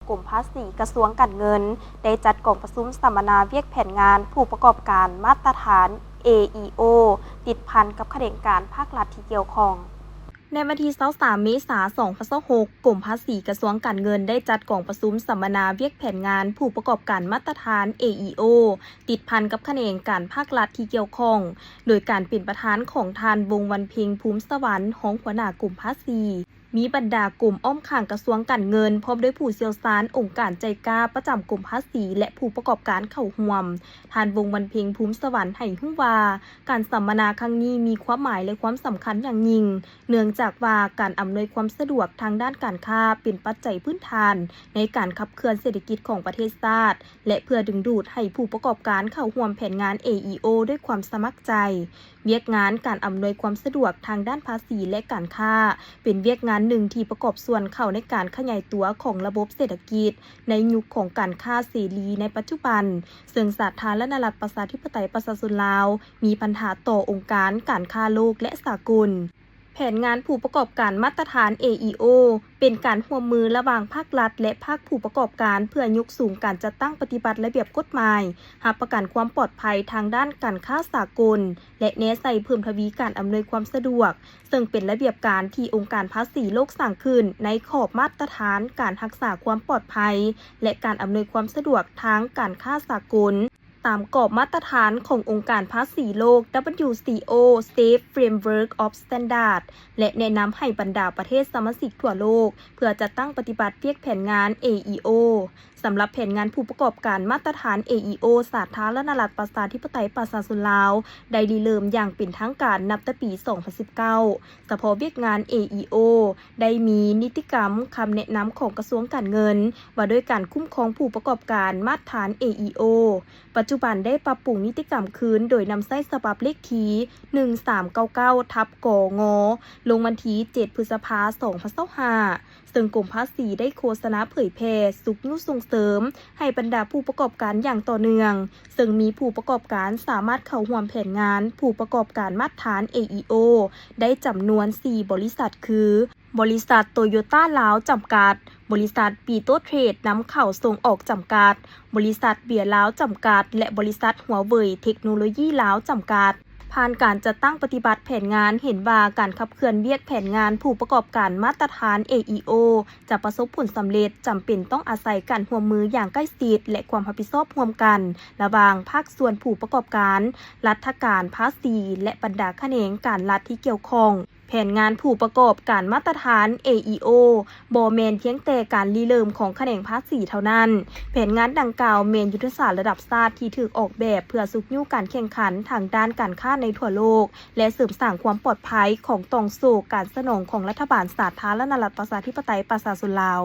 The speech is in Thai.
กรมภาษีกระทรวงการเงินได้จัดกองประชุมสัมมนาเวียกแผนงานผู้ประกอบการมาตรฐาน AEO ติดพันกับข้าราชการภาครัฐที่เกี่ยวข้องในวันที่23 เมษายน 2026 กรมภาษีกระทรวงการเงินได้จัดกองประชุมสัมมนาเวียกแผนงานผู้ประกอบการมาตรฐาน AEO ติดพันกับข้าราชการภาครัฐที่เกี่ยวข้องโดยการเป็นประธานของทานวงศ์วันเพ็งภูมิสวรรค์ของหัวหน้ากลุ่มภาษีมีบรรดากลุ่มอ้อมข้างกระทรวงการเงินพร้อมด้วยผู้เชี่ยวชาญองค์การใจกล้าประจำกลุ่มภาษีและผู้ประกอบการเข้าร่วมทานวงศ์วันเพ็งภูมิสวรรค์ให้รู้ว่าการสัมมนาครั้งนี้มีความหมายและความสำคัญอย่างยิ่งเนื่องจากว่าการอำนวยความสะดวกทางด้านการค้าเป็นปัจจัยพื้นฐานในการขับเคลื่อนเศรษฐกิจของประเทศชาติและเพื่อดึงดูดให้ผู้ประกอบการเข้าร่วมแผนงาน AEO ด้วยความสมัครใจเวียกงานการอำนวยความสะดวกทางด้านภาษีและการค้าเป็นเวียกงานหนึ่งที่ประกอบส่วนเข้าในการขยายตัวของระบบเศรษฐกิจในยุคของการค้าเสรีในปัจจุบันซึ่งสาธารณรัฐประชาธิปไตยประชาชนลาวมีปัญหาต่อองค์การการค้าโลกและสากลแผนงานผู้ประกอบการมาตรฐาน AEO เป็นการร่วมมือระหว่างภาครัฐและภาคผู้ประกอบการเพื่อยกสูงการจัดตั้งปฏิบัติระเบียบกฎหมายรับประกันความปลอดภัยทางด้านการค้าสากลและแนใส่เพิ่มทวีการอำนวยความสะดวกซึ่งเป็นระเบียบการที่องค์การภาษีโลกสร้างขึ้นในขอบมาตรฐานการรักษาความปลอดภัยและการอำนวยความสะดวกทางการค้าสากลตามกรอบมาตรฐานขององค์การภาษีโลก WTO Safe Framework of Standards และแนะนำให้บรรดาประเทศสมาชิกทั่วโลกเพื่อจัดตั้งปฏิบัติเวียกแผนงาน AEO สำหรับแผนงานผู้ประกอบการมาตรฐาน AEO สาธารณรัฐประชาธิปไตยประชาชนลาวได้ริเริ่มอย่างเป็นทางการนับแต่ปี 2019 เฉพาะเวียกงาน AEO ได้มีนิติกรรมคำแนะนำของกระทรวงการเงินว่าด้วยการคุ้มครองผู้ประกอบการมาตรฐาน AEO ปัจจุบันได้ปรับปรุงนิติกรรมคืนโดยนำใช้ฉบับเลขที่ 1399/กง.ลงวันที่ 7 พฤษภาคม 2025 ซึ่งกรมภาษีได้โฆษณาเผยแพร่สุขยุส่งเสริมให้บรรดาผู้ประกอบการอย่างต่อเนื่องซึ่งมีผู้ประกอบการสามารถเข้าร่วมแผนงานผู้ประกอบการมาตรฐาน AEO ได้จำนวน 4 บริษัทคือบริษัทโตโยต้าลาวจำกัดบริษัทปีโตเทรดนำเข้าส่งออกจำกัดบริษัทเบียร์ลาวจำกัดและบริษัทหัวเว่ยเทคโนโลยีลาวจำกัดผ่านการจัดตั้งปฏิบัติแผนงานเห็นว่าการขับเคลื่อนเวียกแผนงานผู้ประกอบการมาตรฐาน AEO จะประสบผลสำเร็จจำเป็นต้องอาศัยการร่วมมืออย่างใกล้ชิดและความรับผิดชอบร่วมกันระหว่างภาคส่วนผู้ประกอบการรัฐการภาษีและบรรดาแขนงการรัฐที่เกี่ยวข้องแผนงานผู้ประกอบการมาตรฐาน AEO บ่แม่นเพียงแต่การริเริ่มของแขนงภาษีเท่านั้นแผนงานดังกล่าวแม่นยุทธศาสตร์ระดับชาติที่ถูกออกแบบเพื่อสุขยุการแข่งขันทางด้านการค้าในทั่วโลกและเสริมสร้างความปลอดภัยของตองสู่การสนองของรัฐบาลสาธารณรัฐประชาธิปไตยประชาชนลาว